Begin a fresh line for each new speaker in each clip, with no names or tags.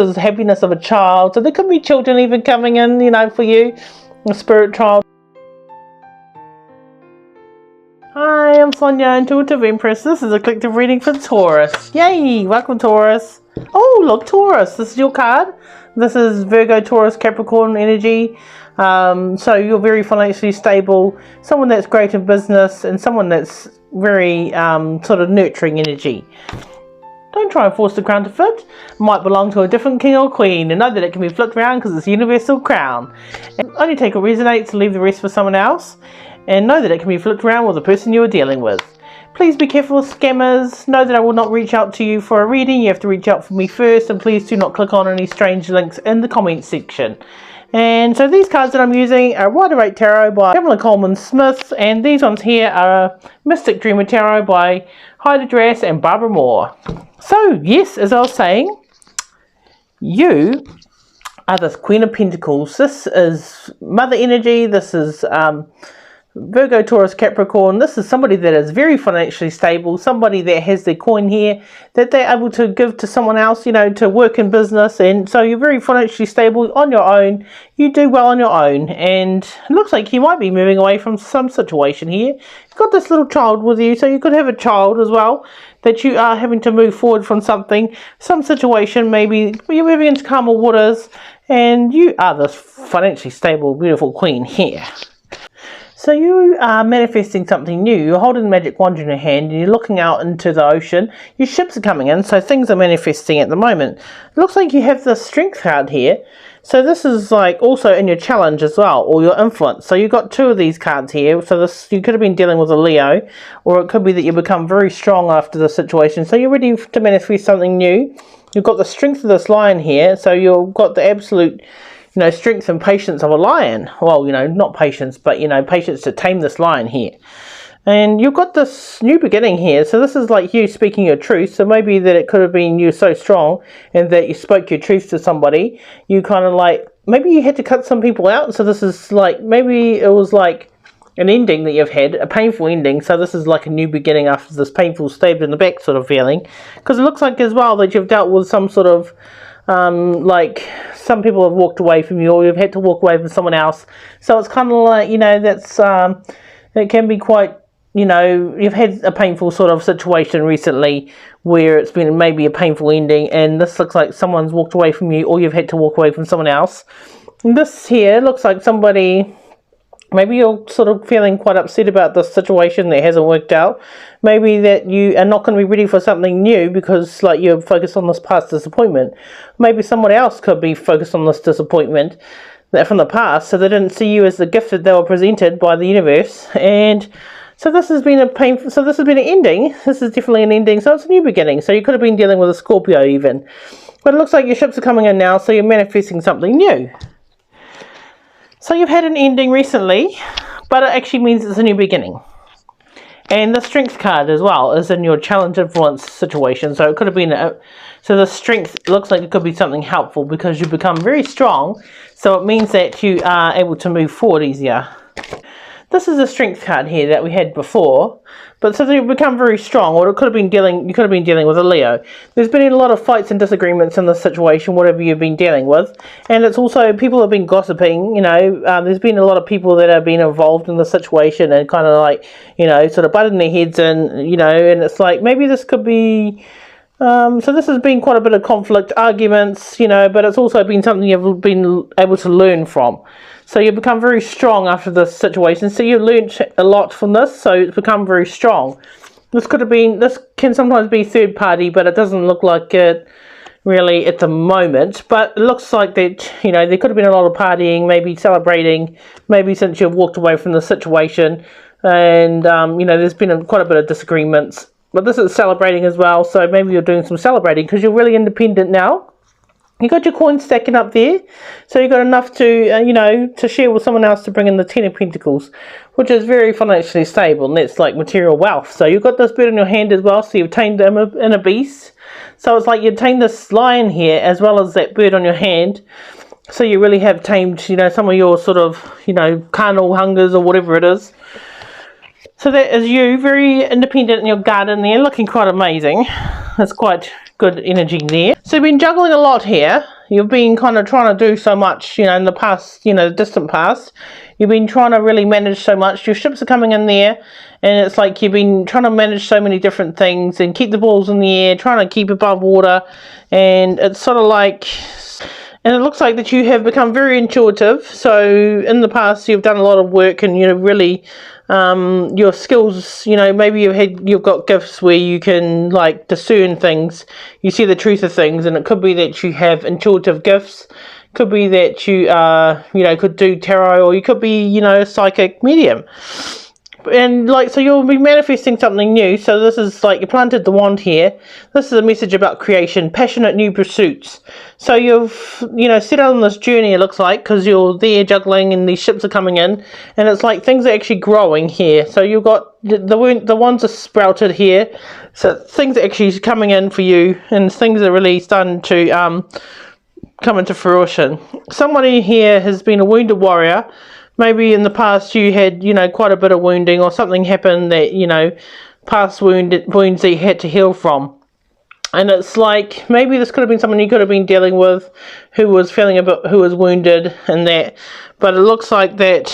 There's happiness of a child. So there could be children even coming in, you know, for you, a spirit child. Hi, I'm Sonia, Intuitive Empress. This is a collective reading for Taurus. Yay! Welcome, Taurus. Oh, look, Taurus. This is your card. This is Virgo, Taurus, Capricorn energy. So you're very financially stable, someone that's great in business, and someone that's very sort of nurturing energy. Don't try and force the crown to fit. It might belong to a different king or queen, and know that it can be flipped around because it's a universal crown. And only take what resonates and leave the rest for someone else. And know that it can be flipped around with the person you are dealing with. Please be careful of scammers. Know that I will not reach out to you for a reading. You have to reach out for me first, and please do not click on any strange links in the comments section. And so these cards that I'm using are Rider Waite Tarot by Pamela Coleman Smith, and these ones here are Mystic Dreamer Tarot by Heidi, Darras and Barbara Moore. So yes, as I was saying, you are this Queen of Pentacles. This is Mother energy. This is Virgo, Taurus, Capricorn. This is somebody that is very financially stable, somebody that has their coin here that they're able to give to someone else, you know, to work in business. And so you're very financially stable on your own. You do well on your own, and it looks like you might be moving away from some situation here. You've got this little child with you, so you could have a child as well that you are having to move forward from something, some situation. Maybe you're moving into calmer waters, and you are this financially stable, beautiful queen here. So you are manifesting something new. You're holding the magic wand in your hand and you're looking out into the ocean. Your ships are coming in, so things are manifesting at the moment. It looks like you have the strength card here. So this is like also in your challenge as well, or your influence. So you've got two of these cards here. So this, you could have been dealing with a Leo, or it could be that you become very strong after the situation. So you're ready to manifest something new. You've got the strength of this lion here. So you've got the absolute, you know, strength and patience of a lion. Well, you know, not patience, but, you know, patience to tame this lion here. And you've got this new beginning here. So this is like you speaking your truth. So maybe that it could have been you so strong and that you spoke your truth to somebody. You kind of like, maybe you had to cut some people out. So this is like, maybe it was like an ending that you've had, a painful ending. So this is like a new beginning after this painful stabbed in the back sort of feeling. Because it looks like as well that you've dealt with some sort of like some people have walked away from you, or you've had to walk away from someone else. So it's kind of like, you know, that's it can be quite, you know, you've had a painful sort of situation recently where it's been maybe a painful ending, and this looks like someone's walked away from you, or you've had to walk away from someone else. And this here looks like somebody, maybe you're sort of feeling quite upset about this situation that hasn't worked out. Maybe that you are not going to be ready for something new because like you're focused on this past disappointment. Maybe someone else could be focused on this disappointment that from the past, so they didn't see you as the gift that they were presented by the universe. And so this has been a painful, so this has been an ending. This is definitely an ending, so it's a new beginning. So you could have been dealing with a Scorpio even. But it looks like your ships are coming in now, so you're manifesting something new. So you've had an ending recently, but it actually means it's a new beginning. And the strength card as well is in your challenge influence situation. So it could have been, so the strength looks like it could be something helpful because you become very strong. So it means that you are able to move forward easier. This is a strength card here that we had before, but so you become very strong, or it could have been dealing, you could have been dealing with a Leo. There's been a lot of fights and disagreements in this situation, whatever you've been dealing with, and it's also people have been gossiping. You know, there's been a lot of people that have been involved in the situation and kind of like, you know, sort of butting their heads in, you know, and it's like maybe this could be. So this has been quite a bit of conflict, arguments, you know, but it's also been something you've been able to learn from. So you become very strong after this situation. So you learned a lot from this, so it's become very strong. This could have been, this can sometimes be third party, but it doesn't look like it really at the moment. But it looks like that, you know, there could have been a lot of partying, maybe celebrating, maybe since you've walked away from the situation. And, you know, there's been quite a bit of disagreements. But this is celebrating as well, so maybe you're doing some celebrating because you're really independent now. You got your coins stacking up there, so you got enough to, you know, to share with someone else to bring in the Ten of Pentacles, which is very financially stable, and that's like material wealth. So you've got this bird in your hand as well, so you've tamed him in a beast. So it's like you've tamed this lion here as well as that bird on your hand. So you really have tamed, you know, some of your sort of, you know, carnal hungers or whatever it is. So that is you, very independent in your garden there, looking quite amazing. That's quite good energy there. So you've been juggling a lot here. You've been kind of trying to do so much, you know, in the past, you know, the distant past. You've been trying to really manage so much. Your ships are coming in there, and it's like you've been trying to manage so many different things and keep the balls in the air, trying to keep above water. And it's sort of like, and it looks like that you have become very intuitive. So in the past, you've done a lot of work, and, you know, really your skills, you know, maybe you've got gifts where you can like discern things, you see the truth of things, and it could be that you have intuitive gifts, could be that you you know, could do tarot, or you could be, you know, a psychic medium. And like, so you'll be manifesting something new. So this is like, you planted the wand here. This is a message about creation, passionate new pursuits. So you've, you know, set out on this journey, it looks like, because you're there juggling and these ships are coming in, and it's like things are actually growing here. So you've got the ones are sprouted here, so things are actually coming in for you, and things are really starting to come into fruition. Somebody here has been a wounded warrior. Maybe in the past you had, you know, quite a bit of wounding, or something happened that, you know, past wounds that you had to heal from. And it's like, maybe this could have been someone you could have been dealing with who was feeling a bit, who was wounded and that. But it looks like that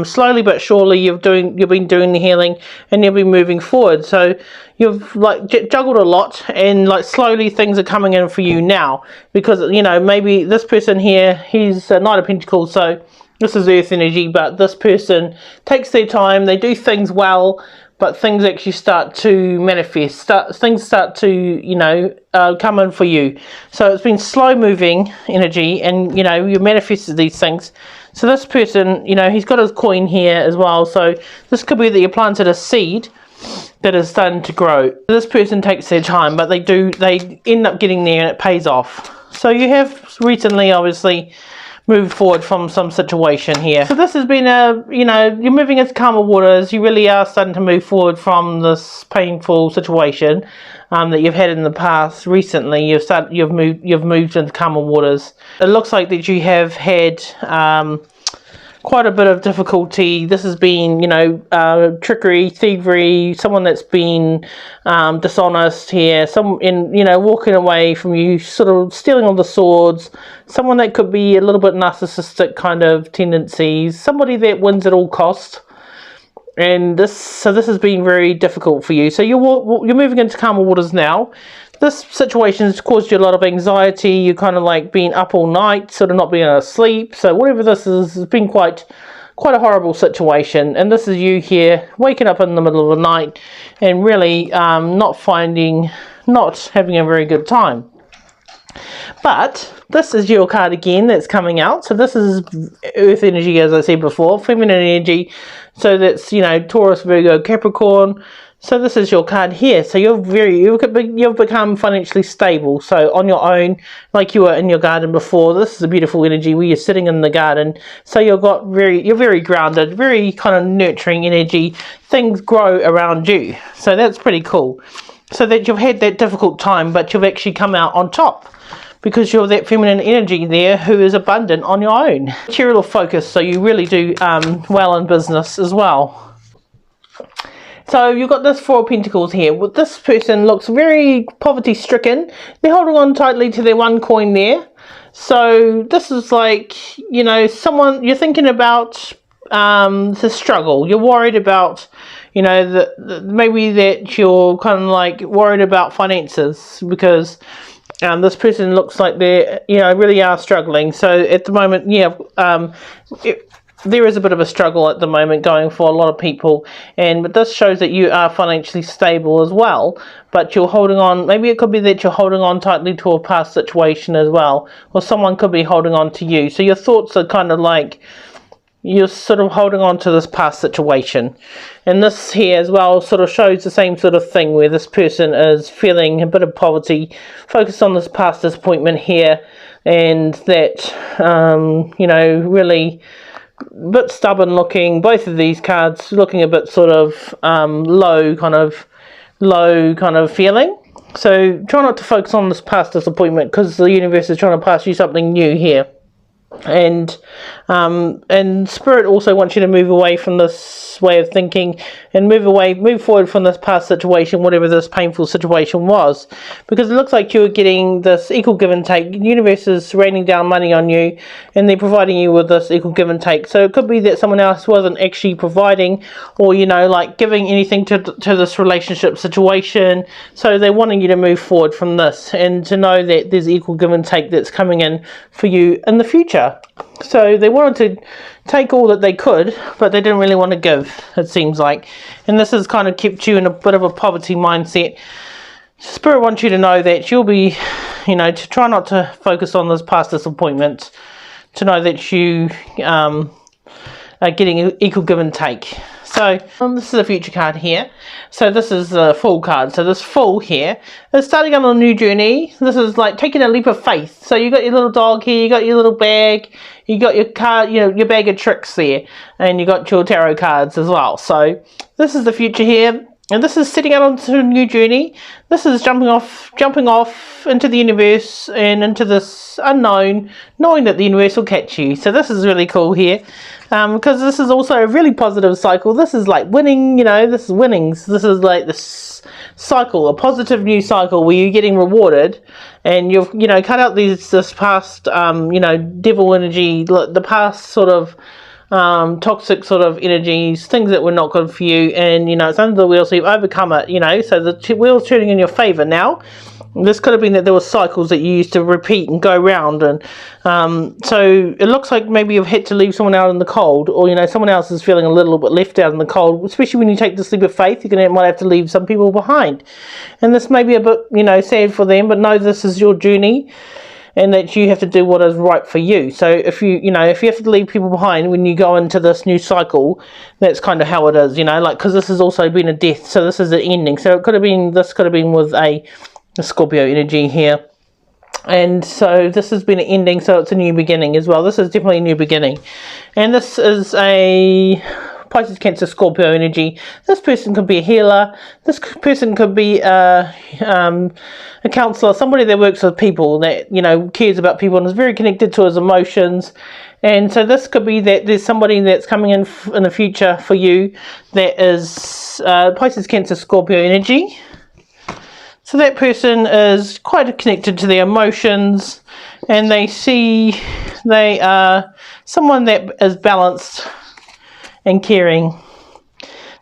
slowly but surely you've been doing the healing, and you'll be moving forward. So you've like juggled a lot, and like slowly things are coming in for you now, because, you know, maybe this person here, he's a Knight of Pentacles, so this is earth energy, but this person takes their time, they do things well, but things actually start to manifest, things start to, you know, come in for you. So it's been slow moving energy, and, you know, you manifested these things. So this person, you know, he's got his coin here as well, so this could be that you planted a seed that is starting to grow. This person takes their time, but they end up getting there, and it pays off. So you have recently, obviously, move forward from some situation here. So this has been a, you know, you're moving into calmer waters. You really are starting to move forward from this painful situation that you've had in the past. Recently, you've moved into calmer waters. It looks like that you have had quite a bit of difficulty. This has been, you know, trickery, thievery, someone that's been dishonest here, you know, walking away from you, sort of stealing all the swords, someone that could be a little bit narcissistic kind of tendencies, somebody that wins at all cost. And this has been very difficult for you. So you're moving into calmer waters now. This situation has caused you a lot of anxiety. You're kind of like being up all night, sort of not being able to sleep. So whatever this is, has been quite a horrible situation. And this is you here, waking up in the middle of the night, and really not having a very good time. But this is your card again that's coming out. So this is earth energy, as I said before, feminine energy. So that's, you know, Taurus, Virgo, Capricorn. So this is your card here. So you've become financially stable. So on your own, like you were in your garden before. This is a beautiful energy where you're sitting in the garden. So you're very grounded, very kind of nurturing energy. Things grow around you. So that's pretty cool. So that you've had that difficult time, but you've actually come out on top, because you're that feminine energy there who is abundant on your own. Material focus, so you really do well in business as well. So you've got this Four of Pentacles here. Well, this person looks very poverty stricken. They're holding on tightly to their one coin there. So this is like, you know, someone you're thinking about the struggle. You're worried about, you know, maybe that you're kind of like worried about finances, because this person looks like they, you know, really are struggling. So at the moment, yeah, there is a bit of a struggle at the moment going for a lot of people, but this shows that you are financially stable as well, but you're holding on. Maybe it could be that you're holding on tightly to a past situation as well, or someone could be holding on to you. So your thoughts are kind of like you're sort of holding on to this past situation. And this here as well sort of shows the same sort of thing, where this person is feeling a bit of poverty, focused on this past disappointment here, and that you know, really a bit stubborn looking. Both of these cards looking a bit sort of low kind of feeling. So try not to focus on this past disappointment, because the universe is trying to pass you something new here. And Spirit also wants you to move away from this way of thinking and move forward from this past situation, whatever this painful situation was, because it looks like you're getting this equal give and take. The universe is raining down money on you, and they're providing you with this equal give and take. So it could be that someone else wasn't actually providing, or like giving anything to this relationship situation. So they're wanting you to move forward from this and to know that there's equal give and take that's coming in for you in the future. So they wanted to take all that they could, but they didn't really want to give, it seems like. And this has kind of kept you in a bit of a poverty mindset. Spirit wants you to know that you'll be, to try not to focus on this past disappointment, to know that you are getting equal give and take. So this is a future card here. So this is the Fool card. So this Fool here is starting on a new journey. This is like taking a leap of faith. So you got your little dog here, you got your little bag, you got your card, your bag of tricks there, and you got your tarot cards as well. So this is the future here. And this is setting out onto a new journey. This is jumping off into the universe and into this unknown, knowing that the universe will catch you. So this is really cool here, because this is also a really positive cycle. This is like winning, this is winnings. This is like this cycle, a positive new cycle where you're getting rewarded, and you've, cut out this past, devil energy, the past sort of toxic sort of energies, things that were not good for you, and it's under the wheel, so you've overcome it, so the wheel's turning in your favor now. This could have been that there were cycles that you used to repeat and go round, and so it looks like maybe you've had to leave someone out in the cold, or someone else is feeling a little bit left out in the cold, especially when you take this leap of faith. You might have to leave some people behind, and this may be a bit sad for them, but know this is your journey, and that you have to do what is right for you. So if you have to leave people behind when you go into this new cycle, that's kind of how it is, because this has also been a death, so this is an ending. So this could have been with a Scorpio energy here. And so this has been an ending, so it's a new beginning as well. This is definitely a new beginning. And this is a Pisces, Cancer, Scorpio energy. This person could be a healer. This person could be a counsellor, somebody that works with people, that cares about people and is very connected to his emotions. And so this could be that there's somebody that's coming in the future for you that is Pisces, Cancer, Scorpio energy. So that person is quite connected to their emotions, and they are someone that is balanced and caring.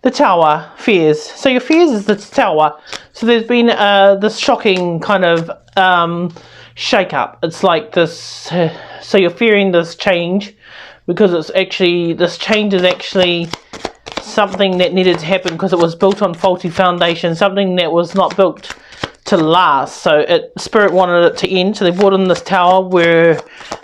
The Tower, fears. So your fears is the Tower. So there's been this shocking kind of shake-up. It's like this, so you're fearing this change, because this change is actually something that needed to happen because it was built on faulty foundation, something that was not built to last. So Spirit wanted it to end, so they brought in this Tower where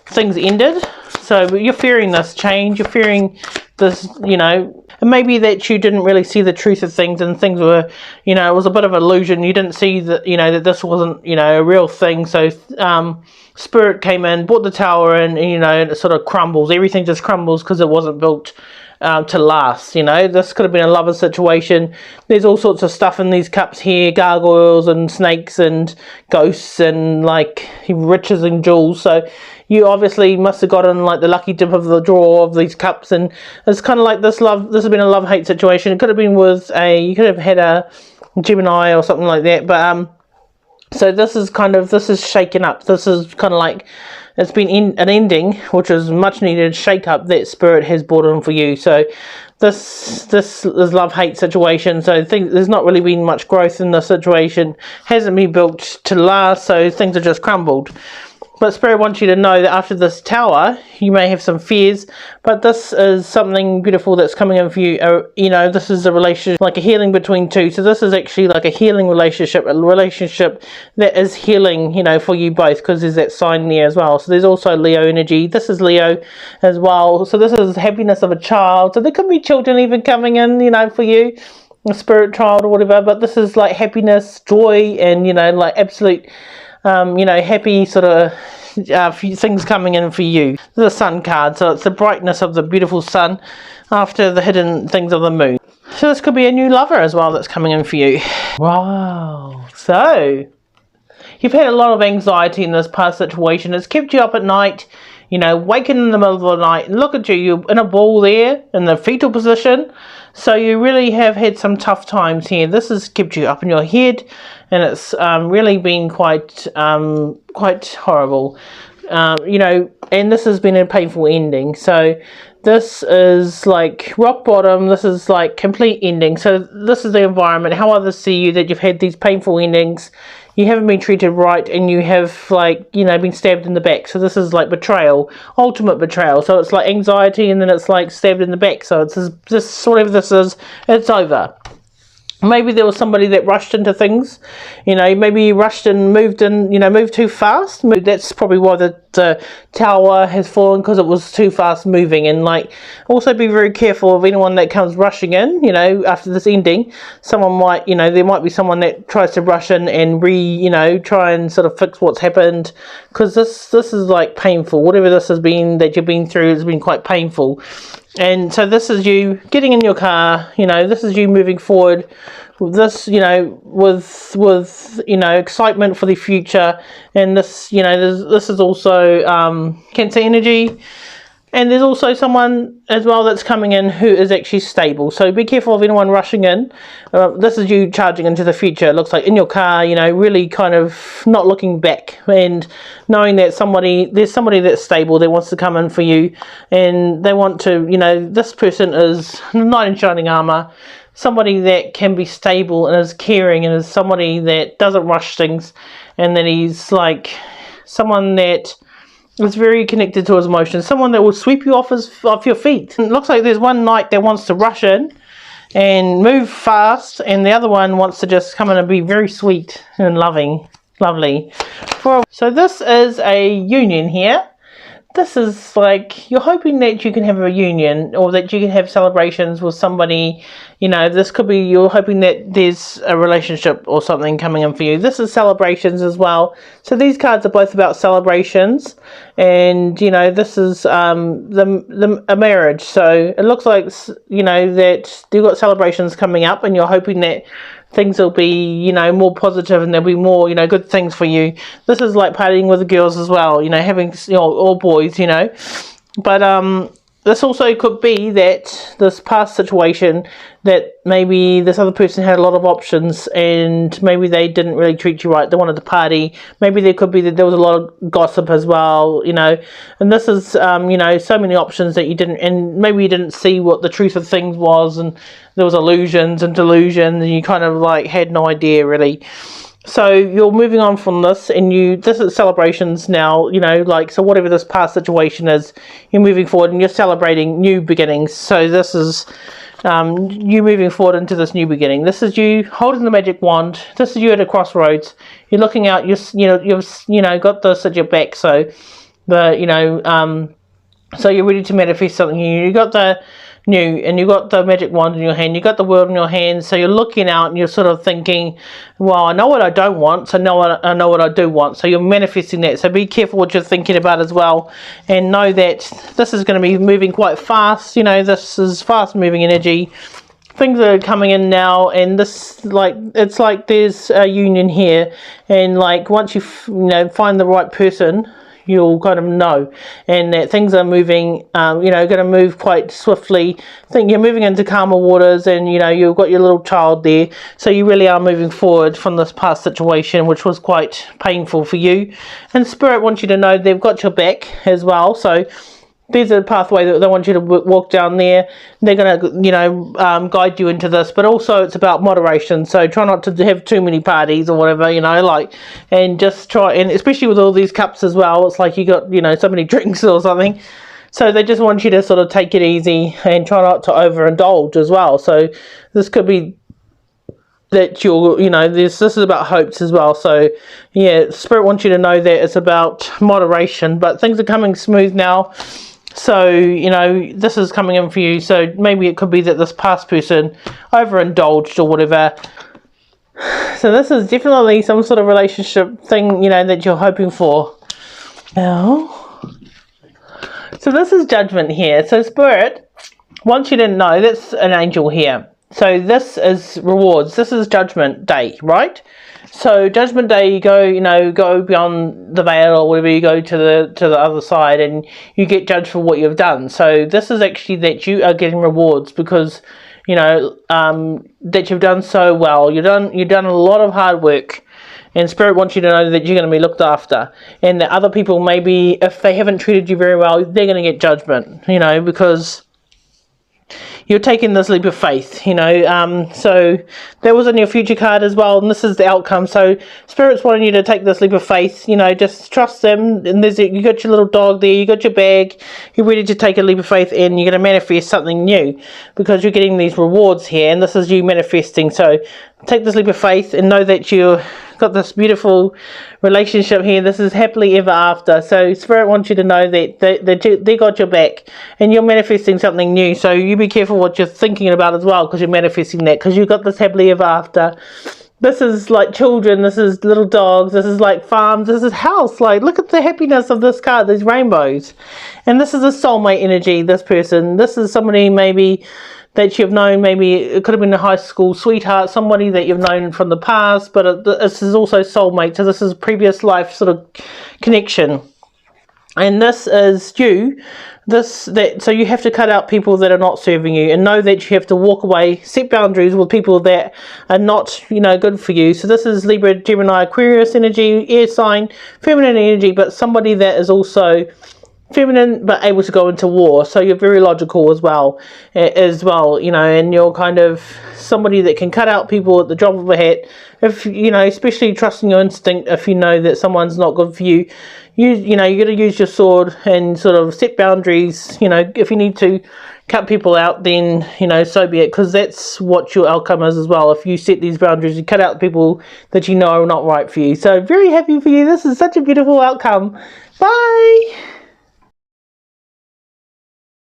things ended. So you're fearing this change, you're fearing this, it may be that you didn't really see the truth of things, and things were, it was a bit of an illusion. You didn't see that, that this wasn't, a real thing. So Spirit came in, brought the Tower in, and it sort of crumbles. Everything just crumbles because it wasn't built to last. This could have been a lover situation. There's all sorts of stuff in these cups here, gargoyles and snakes and ghosts and like riches and jewels. So you obviously must have gotten like the lucky dip of the draw of these cups, and it's kind of like this has been a love-hate situation. It could have been you could have had a Gemini or something like that, but so this is shaken up. This is kind of like, it's been an ending, which is much needed shake-up that Spirit has brought in for you. So this is love-hate situation. So there's not really been much growth in the situation. Hasn't been built to last, so things are just crumbled. But Spirit wants you to know that after this Tower, you may have some fears, but this is something beautiful that's coming in for you. This is a relationship, like a healing between two. So this is actually like a healing relationship, a relationship that is healing, for you both, because there's that sign there as well. So there's also Leo energy. This is Leo as well. So this is happiness of a child. So there could be children even coming in, for you, a spirit child or whatever. But this is like happiness, joy, and, like absolute happy sort of things coming in for you. The Sun card, so it's the brightness of the beautiful sun after the hidden things of the moon. So this could be a new lover as well that's coming in for you. Wow. So you've had a lot of anxiety in this past situation. It's kept you up at night, you know, waking in the middle of the night, and look at you, you're in a ball there, in the fetal position. So you really have had some tough times here. This has kept you up in your head, and it's really been quite horrible. You know, and this has been a painful ending. So this is like rock bottom. This is like complete ending. So this is the environment, how others see you, that you've had these painful endings. You haven't been treated right, and you have, like, you know, been stabbed in the back. So this is like betrayal, ultimate betrayal. So it's like anxiety, and then it's like stabbed in the back. So it's this, whatever this is, it's over. Maybe there was somebody that rushed into things, you know, maybe you rushed and moved in, you know, moved too fast. That's probably why the tower has fallen, because it was too fast moving. And like, also be very careful of anyone that comes rushing in, you know, after this ending. Someone might, you know, there might be someone that tries to rush in and you know, try and sort of fix what's happened, because this is like painful. Whatever this has been that you've been through has been quite painful. And so this is you getting in your car, you know, this is you moving forward with this, you know, with you know, excitement for the future. And this, you know, this is also Cancer energy. And there's also someone as well that's coming in who is actually stable. So be careful of anyone rushing in. This is you charging into the future. It looks like in your car, you know, really kind of not looking back, and knowing that there's somebody that's stable that wants to come in for you, and they want to, you know, this person is knight in shining armor. Somebody that can be stable and is caring, and is somebody that doesn't rush things, and that he's like someone that is very connected to his emotions, someone that will sweep you off your feet. It looks like there's one knight that wants to rush in and move fast, and the other one wants to just come in and be very sweet and lovely. So this is a union here. This is like, you're hoping that you can have a union, or that you can have celebrations with somebody. You know, this could be, you're hoping that there's a relationship or something coming in for you. This is celebrations as well. So these cards are both about celebrations, and you know, this is a marriage. So it looks like, you know, that you've got celebrations coming up, and you're hoping that things will be, you know, more positive, and there'll be more, you know, good things for you. This is like partying with the girls as well, you know, having, you know, all boys, you know. But this also could be that this past situation, that maybe this other person had a lot of options, and maybe they didn't really treat you right. They wanted to party. Maybe there could be that there was a lot of gossip as well, you know. And this is, you know, so many options that you didn't, and maybe you didn't see what the truth of things was, and there was illusions and delusions, and you kind of like had no idea really. So you're moving on from this, and this is celebrations now, you know, like, so whatever this past situation is, you're moving forward and you're celebrating new beginnings. So this is you moving forward into this new beginning. This is you holding the magic wand. This is you at a crossroads. You're looking out, you've got this at your back. So so you're ready to manifest something new. You got the new, and you got the magic wand in your hand, you got the world in your hand. So you're looking out and you're sort of thinking, well, I know what I don't want, so I know what I do want. So you're manifesting that. So be careful what you're thinking about as well, and know that this is going to be moving quite fast. You know, this is fast moving energy. Things are coming in now, and this, like, it's like there's a union here, and like once you find the right person, you'll kind of know, and that things are moving, going to move quite swiftly. I think you're moving into calmer waters, and you know, you've got your little child there, so you really are moving forward from this past situation, which was quite painful for you. And Spirit wants you to know they've got your back as well. So there's a pathway that they want you to walk down there. They're going to, guide you into this, but also it's about moderation. So try not to have too many parties or whatever, and just try, and especially with all these cups as well, it's like you got, so many drinks or something. So they just want you to sort of take it easy and try not to overindulge as well. So this could be that this is about hopes as well. So yeah, Spirit wants you to know that it's about moderation, but things are coming smooth now. So, this is coming in for you. So maybe it could be that this past person overindulged or whatever. So this is definitely some sort of relationship thing, that you're hoping for. Now, so this is Judgment here. So Spirit wants you to know that's an angel here. So this is rewards. This is Judgment Day, right? So Judgment Day, you go, go beyond the veil or whatever. You go to the other side, and you get judged for what you've done. So this is actually that you are getting rewards because, that you've done so well. You've done a lot of hard work, and Spirit wants you to know that you're going to be looked after, and that other people, maybe if they haven't treated you very well, they're going to get judgment. Because you're taking this leap of faith, so that was in your future card as well, and this is the outcome. So Spirit's wanting you to take this leap of faith, just trust them, and you got your little dog there, you got your bag, you're ready to take a leap of faith, and you're going to manifest something new, because you're getting these rewards here, and this is you manifesting. So take this leap of faith and know that you've got this beautiful relationship here. This is happily ever after. So Spirit wants you to know that they got your back, and you're manifesting something new. So you be careful what you're thinking about as well, because you're manifesting that, because you've got this happily ever after. This is like children, this is little dogs, this is like farms, this is house. Like, look at the happiness of this card, these rainbows. And this is a soulmate energy, this person. This is somebody maybe that you've known, maybe it could have been a high school sweetheart, somebody that you've known from the past, but this is also soulmate. So this is previous life sort of connection. And this is you. So you have to cut out people that are not serving you, and know that you have to walk away, set boundaries with people that are not, good for you. So this is Libra, Gemini, Aquarius energy, air sign, feminine energy, but somebody that is also feminine but able to go into war. So you're very logical as well, and you're kind of somebody that can cut out people at the drop of a hat. If especially trusting your instinct. If you know that someone's not good for you, you got to use your sword and sort of set boundaries. If you need to cut people out, then so be it, because that's what your outcome is as well. If you set these boundaries, you cut out people that are not right for you. So very happy for you. This is such a beautiful outcome. Bye.